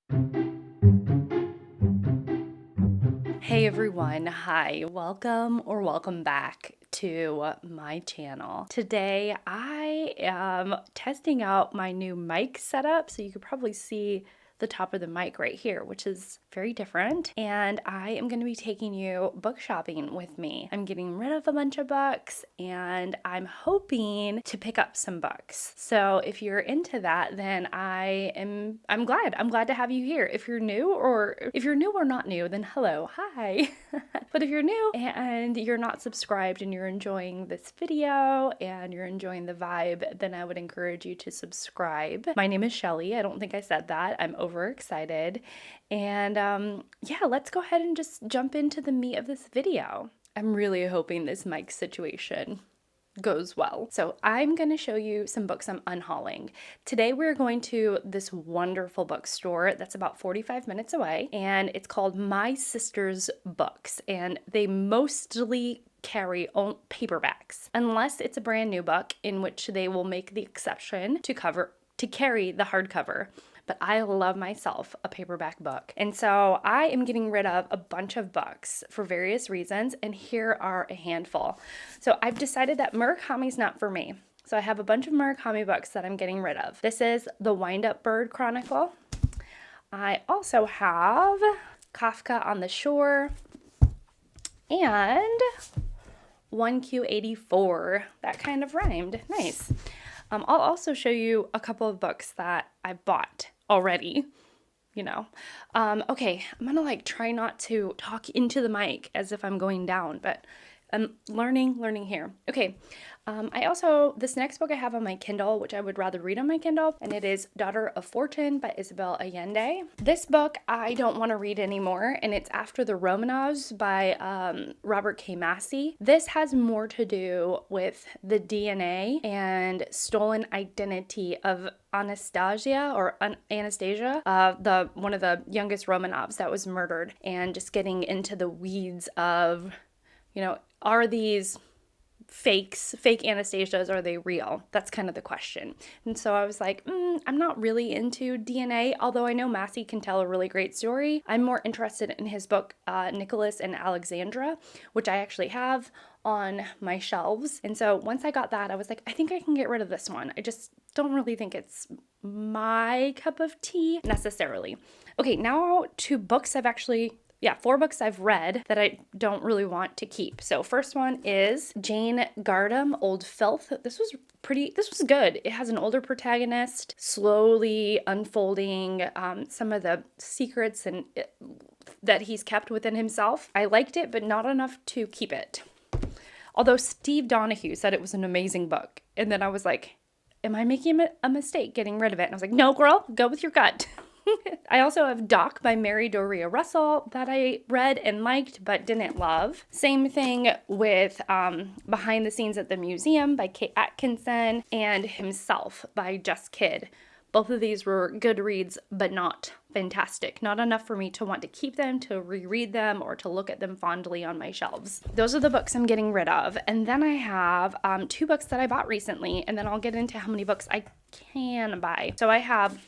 Hey everyone, hi, welcome or welcome back to my channel. Today I am testing out my new mic setup, so you could probably see the top of the mic right here, which is very different. And I am going to be taking you book shopping with me. I'm getting rid of a bunch of books and I'm hoping to pick up some books. So if you're into that, then I'm glad to have you here. If you're new or not new, then hello, hi. But if you're new and you're not subscribed and you're enjoying this video and you're enjoying the vibe, then I would encourage you to subscribe. My name is Shelly. I don't think I said that. I'm overexcited. And yeah, let's go ahead and just jump into the meat of this video. I'm really hoping this mic situation goes well. So I'm going to show you some books I'm unhauling. Today we're going to this wonderful bookstore that's about 45 minutes away, and it's called My Sister's Books, and they mostly carry paperbacks, unless it's a brand new book, in which they will make the exception to carry the hardcover. But I love myself a paperback book. And so I am getting rid of a bunch of books for various reasons, and here are a handful. So I've decided that Murakami's not for me. So I have a bunch of Murakami books that I'm getting rid of. This is The Wind-Up Bird Chronicle. I also have Kafka on the Shore and 1Q84. That kind of rhymed. Nice. I'll also show you a couple of books that I bought already, Okay, I'm gonna try not to talk into the mic as if I'm going down, but I'm learning here. Okay, this next book I have on my Kindle, which I would rather read on my Kindle, and it is Daughter of Fortune by Isabel Allende. This book I don't want to read anymore, and it's After the Romanovs by Robert K. Massey. This has more to do with the DNA and stolen identity of Anastasia, one of the youngest Romanovs that was murdered, and just getting into the weeds of, are these fake Anastasias, are they real? That's kind of the question. And so I was like, I'm not really into DNA, although I know Massey can tell a really great story. I'm more interested in his book, Nicholas and Alexandra, which I actually have on my shelves. And so once I got that, I was like, I think I can get rid of this one. I just don't really think it's my cup of tea necessarily. Okay, now to books four books I've read that I don't really want to keep. So first one is Jane Gardam, Old Filth. This was good. It has an older protagonist, slowly unfolding some of the secrets that he's kept within himself. I liked it, but not enough to keep it. Although Steve Donahue said it was an amazing book. And then I was like, am I making a mistake getting rid of it? And I was like, no, girl, go with your gut. I also have Doc by Mary Doria Russell that I read and liked but didn't love. Same thing with Behind the Scenes at the Museum by Kate Atkinson and Himself by Jess Kidd. Both of these were good reads, but not fantastic. Not enough for me to want to keep them, to reread them, or to look at them fondly on my shelves. Those are the books I'm getting rid of. And then I have two books that I bought recently, and then I'll get into how many books I can buy. So I have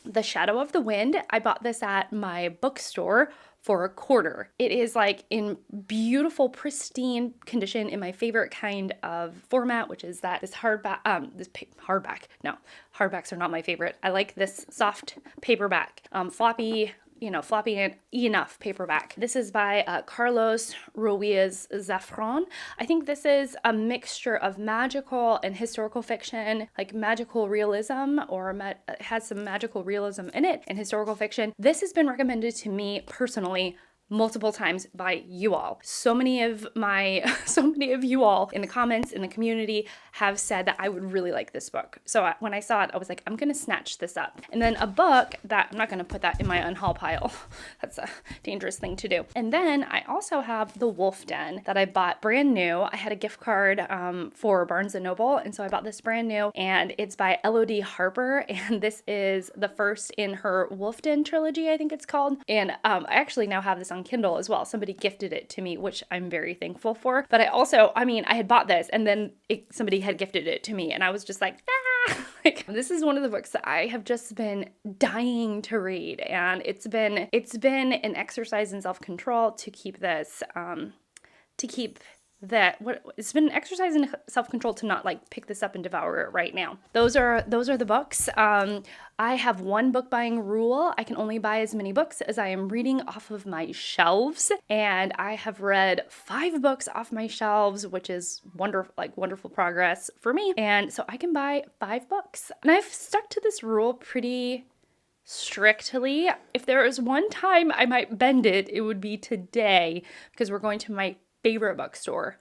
The Shadow of the Wind. I bought this at my bookstore for $0.25. It is in beautiful, pristine condition in my favorite kind of format, which is this hardback. No, hardbacks are not my favorite. I like this soft paperback, floppy enough paperback. This is by Carlos Ruiz Zafron. I think this is a mixture of magical and historical fiction, magical realism, has some magical realism in it, and historical fiction. This has been recommended to me personally multiple times by you all. So many of you all in the comments, in the community, have said that I would really like this book. So when I saw it, I was like, I'm gonna snatch this up. And then a book that, I'm not gonna put that in my unhaul pile. That's a dangerous thing to do. And then I also have The Wolf Den that I bought brand new. I had a gift card for Barnes & Noble, and so I bought this brand new, and it's by Elodie Harper, and this is the first in her Wolf Den trilogy, I think it's called. And I actually now have this on Kindle as well. Somebody gifted it to me, which I'm very thankful for. But I had bought this, and then somebody had gifted it to me, and I was just like, Like, this is one of the books that I have just been dying to read, and it's been an exercise in self-control to keep this it's been an exercise in self-control to not like pick this up and devour it right now. Those are the books. I have one book buying rule. I can only buy as many books as I am reading off of my shelves, and I have read 5 books off my shelves, which is wonderful progress for me. And so I can buy 5 books, and I've stuck to this rule pretty strictly. If there is one time I might bend it, it would be today, because we're going to my favorite bookstore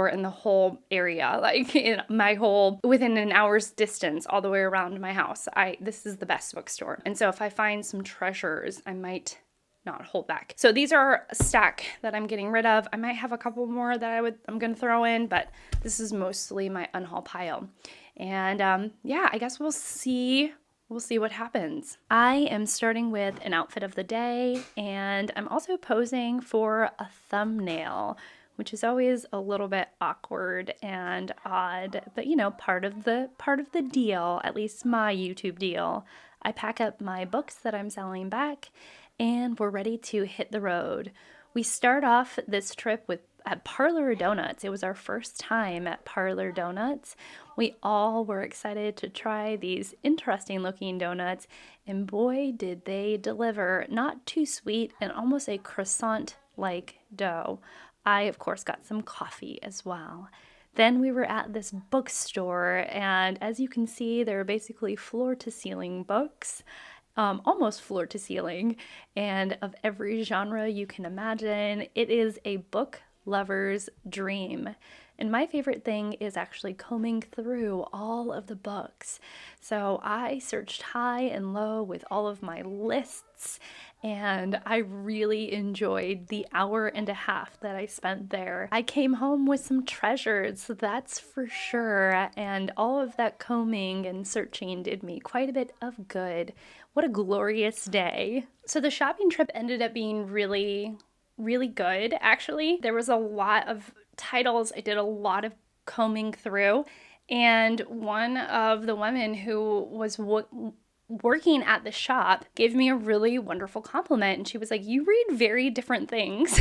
in the whole area, like in my whole, within an hour's distance all the way around my house. This is the best bookstore. And so if I find some treasures, I might not hold back. So these are a stack that I'm getting rid of. I might have a couple more that I'm going to throw in, but this is mostly my Unhaul pile. And yeah, I guess we'll see what happens. I am starting with an outfit of the day, and I'm also posing for a thumbnail, which is always a little bit awkward and odd, but you know, part of the deal, at least my YouTube deal. I pack up my books that I'm selling back, and we're ready to hit the road. We start off this trip at Parlor Donuts. It was our first time at Parlor Donuts. We all were excited to try these interesting looking donuts, and boy, did they deliver. Not too sweet and almost a croissant-like dough. I, of course, got some coffee as well. Then we were at this bookstore, and as you can see, there are basically floor-to-ceiling books. Almost floor to ceiling, and of every genre you can imagine. It is a book lover's dream. And my favorite thing is actually combing through all of the books. So I searched high and low with all of my lists, and I really enjoyed the hour and a half that I spent there. I came home with some treasures, that's for sure, and all of that combing and searching did me quite a bit of good. What a glorious day. So the shopping trip ended up being really, really good, actually. There was a lot of titles I did a lot of combing through, and one of the women who was working at the shop gave me a really wonderful compliment, and she was like, "You read very different things."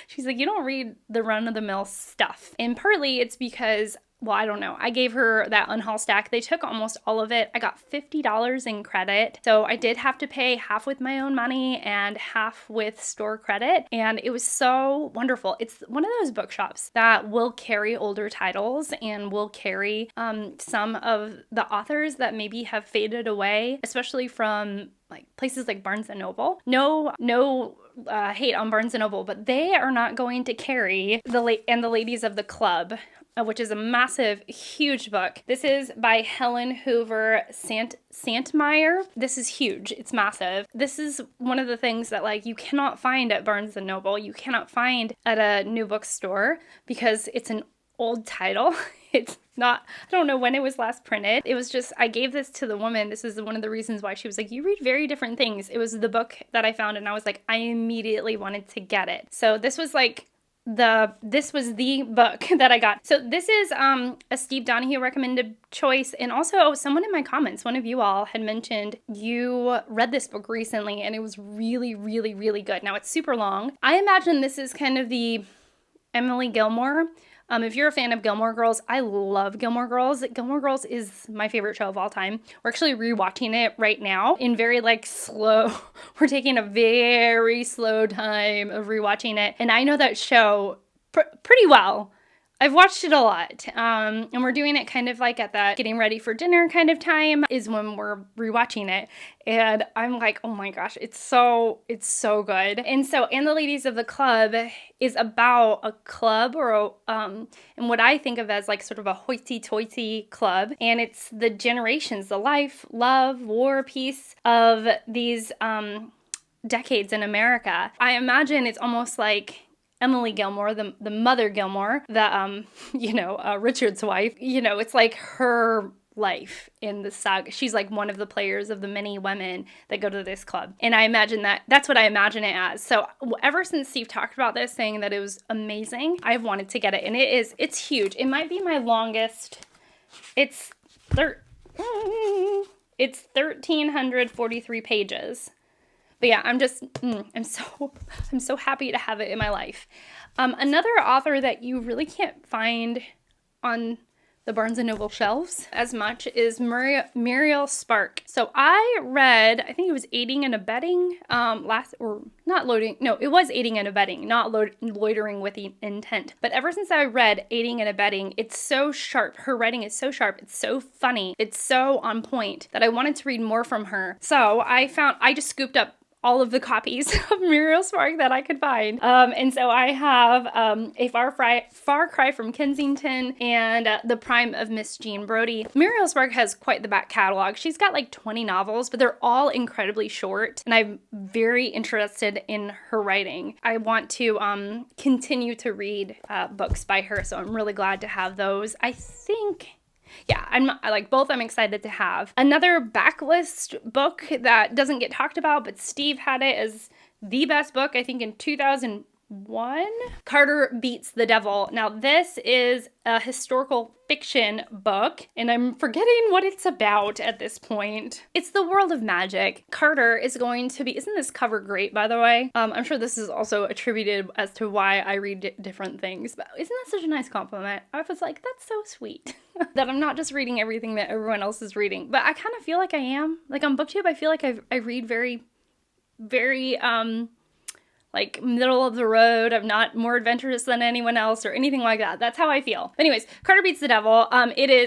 She's like, "You don't read the run-of-the-mill stuff." And partly it's because, well, I don't know. I gave her that Unhaul stack. They took almost all of it. I got $50 in credit. So I did have to pay half with my own money and half with store credit. And it was so wonderful. It's one of those bookshops that will carry older titles and will carry some of the authors that maybe have faded away, especially from like places like Barnes & Noble. No hate on Barnes & Noble, but they are not going to carry the Ladies of the Club, which is a massive, huge book. This is by Helen Hoover Santmeyer. This is huge. It's massive. This is one of the things that like you cannot find at Barnes & Noble. You cannot find at a new bookstore because it's an old title. It's not, I don't know when it was last printed. It was just, I gave this to the woman. This is one of the reasons why she was like, "You read very different things." It was the book that I found, and I was like, I immediately wanted to get it. So this was like, this was the book that I got. So this is a Steve Donahue recommended choice, and also someone in my comments, one of you all had mentioned you read this book recently and it was really, really, really good. Now it's super long. I imagine this is kind of the Emily Gilmore. If you're a fan of Gilmore Girls, I love Gilmore Girls. Gilmore Girls is my favorite show of all time. We're actually rewatching it right now in very slow. We're taking a very slow time of rewatching it. And I know that show pretty well. I've watched it a lot, and we're doing it kind of like at that getting ready for dinner kind of time is when we're rewatching it, and I'm like, oh my gosh, it's so good. And the Ladies of the Club is about a club or and what I think of as like sort of a hoity-toity club, and it's the generations, the life, love, war, peace of these decades in America. I imagine it's almost like Emily Gilmore, the mother Gilmore, Richard's wife, it's like her life in the saga. She's like one of the players of the many women that go to this club. And I imagine that's what I imagine it as. So ever since Steve talked about this, saying that it was amazing, I've wanted to get it. And it's huge. It might be my longest. It's It's 1,343 pages. But yeah, I'm so happy to have it in my life. Another author that you really can't find on the Barnes & Noble shelves as much is Muriel Spark. So I read, I think it was Aiding and Abetting, it was Aiding and Abetting, not Loitering with Intent. But ever since I read Aiding and Abetting, it's so sharp. Her writing is so sharp. It's so funny. It's so on point that I wanted to read more from her. So I just scooped up all of the copies of Muriel Spark that I could find. And so I have A Far Cry from Kensington and The Prime of Miss Jean Brodie. Muriel Spark has quite the back catalog. She's got like 20 novels, but they're all incredibly short, and I'm very interested in her writing. I want to continue to read books by her, so I'm really glad to have those. I think... yeah, I'm excited to have. Another backlist book that doesn't get talked about, but Steve had it as the best book, I think in 2001. Carter Beats the Devil. Now, this is a historical fiction book, and I'm forgetting what it's about at this point. It's the world of magic. Carter is going to be... isn't this cover great, by the way? I'm sure this is also attributed as to why I read different things, but isn't that such a nice compliment? I was like, that's so sweet. That I'm not just reading everything that everyone else is reading, but I kind of feel like I am. Like on BookTube, I feel like I read very, very, like middle of the road. I'm not more adventurous than anyone else or anything like that. That's how I feel. Anyways, Carter Beats the Devil.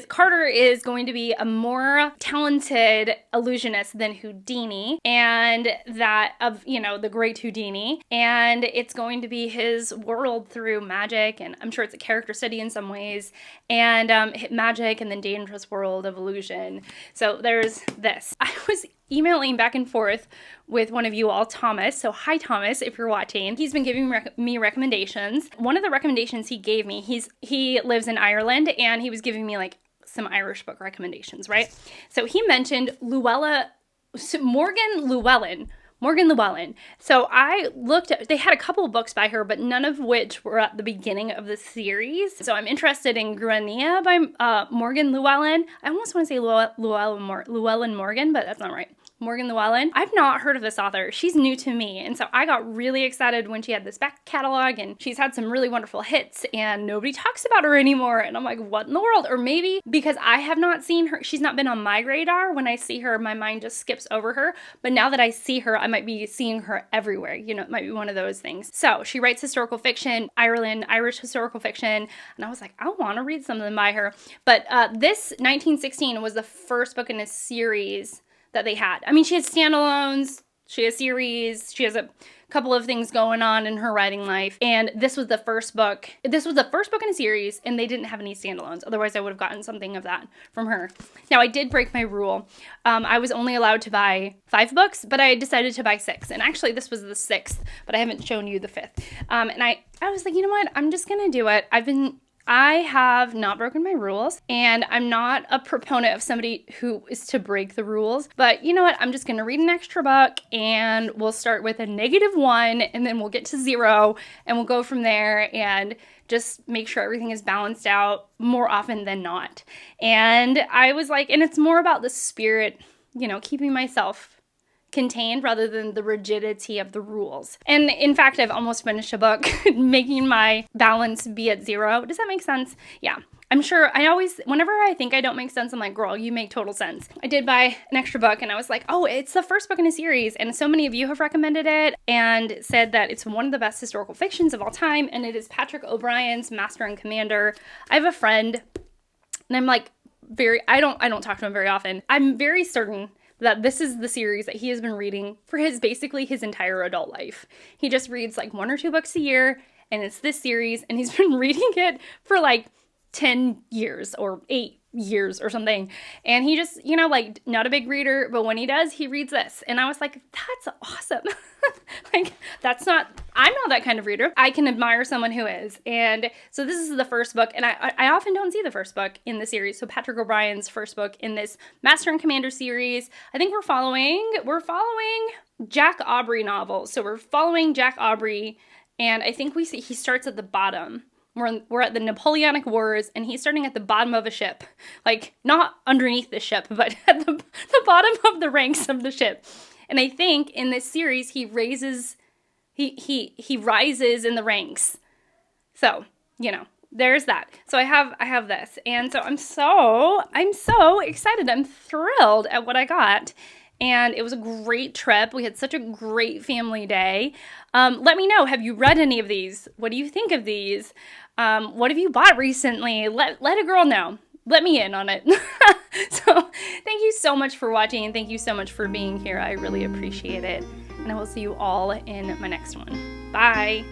Carter is going to be a more talented illusionist than Houdini, and that of, the great Houdini. And it's going to be his world through magic, and I'm sure it's a character study in some ways, and magic and the dangerous world of illusion. So there's this. I was emailing back and forth with one of you all, Thomas. So hi, Thomas, if you're watching. He's been giving me recommendations. One of the recommendations he gave me, he lives in Ireland, and he was giving me like some Irish book recommendations, right? So he mentioned Morgan Llewellyn. So I looked at, they had a couple of books by her, but none of which were at the beginning of the series. So I'm interested in Grania by Morgan Llewellyn. I almost want to say Llewellyn Morgan, but that's not right. Morgan Llewellyn. I've not heard of this author. She's new to me, and so I got really excited when she had this back catalog, and she's had some really wonderful hits, and nobody talks about her anymore, and I'm like, what in the world? Or maybe because I have not seen her, she's not been on my radar. When I see her, my mind just skips over her, but now that I see her, I might be seeing her everywhere. It might be one of those things. So she writes historical fiction, Irish historical fiction, and I was like, I want to read something by her. But this 1916 was the first book in a series that they had. I mean, she has standalones, she has series, she has a couple of things going on in her writing life, and this was the first book. This was the first book in a series, and they didn't have any standalones. Otherwise, I would have gotten something of that from her. Now, I did break my rule. I was only allowed to buy 5 books, but I decided to buy 6. And actually, this was the 6th, but I haven't shown you the 5th. And I was like, you know what? I'm just gonna do it. I have not broken my rules, and I'm not a proponent of somebody who is to break the rules, but you know what? I'm just going to read an extra book, and we'll start with a -1, and then we'll get to 0, and we'll go from there, and just make sure everything is balanced out more often than not. And I was like, and it's more about the spirit, keeping myself contained rather than the rigidity of the rules. And in fact, I've almost finished a book making my balance be at 0. Does that make sense? Yeah. I'm sure whenever I think I don't make sense, I'm like, girl, you make total sense. I did buy an extra book, and I was like, oh, it's the first book in a series. And so many of you have recommended it and said that it's one of the best historical fictions of all time. And it is Patrick O'Brian's Master and Commander. I have a friend, and I'm like, I don't talk to him very often. I'm very certain that this is the series that he has been reading for basically his entire adult life. He just reads like 1 or 2 books a year, and it's this series, and he's been reading it for like 10 years or 8 years or something. And he just, not a big reader, but when he does, he reads this. And I was like, that's awesome. I'm not that kind of reader. I can admire someone who is. And so this is the first book, and I often don't see the first book in the series. So Patrick O'Brian's first book in this Master and Commander series. I think we're following Jack Aubrey novels. So we're following Jack Aubrey, and I think he starts at the bottom We're at the Napoleonic Wars, and he's starting at the bottom of a ship. Like, not underneath the ship, but at the bottom of the ranks of the ship. And I think in this series, he rises in the ranks. So, there's that. So I have this. And so I'm so excited. I'm thrilled at what I got. And it was a great trip. We had such a great family day. Let me know, have you read any of these? What do you think of these? What have you bought recently? Let a girl know. Let me in on it. So thank you so much for watching, and thank you so much for being here. I really appreciate it. And I will see you all in my next one. Bye.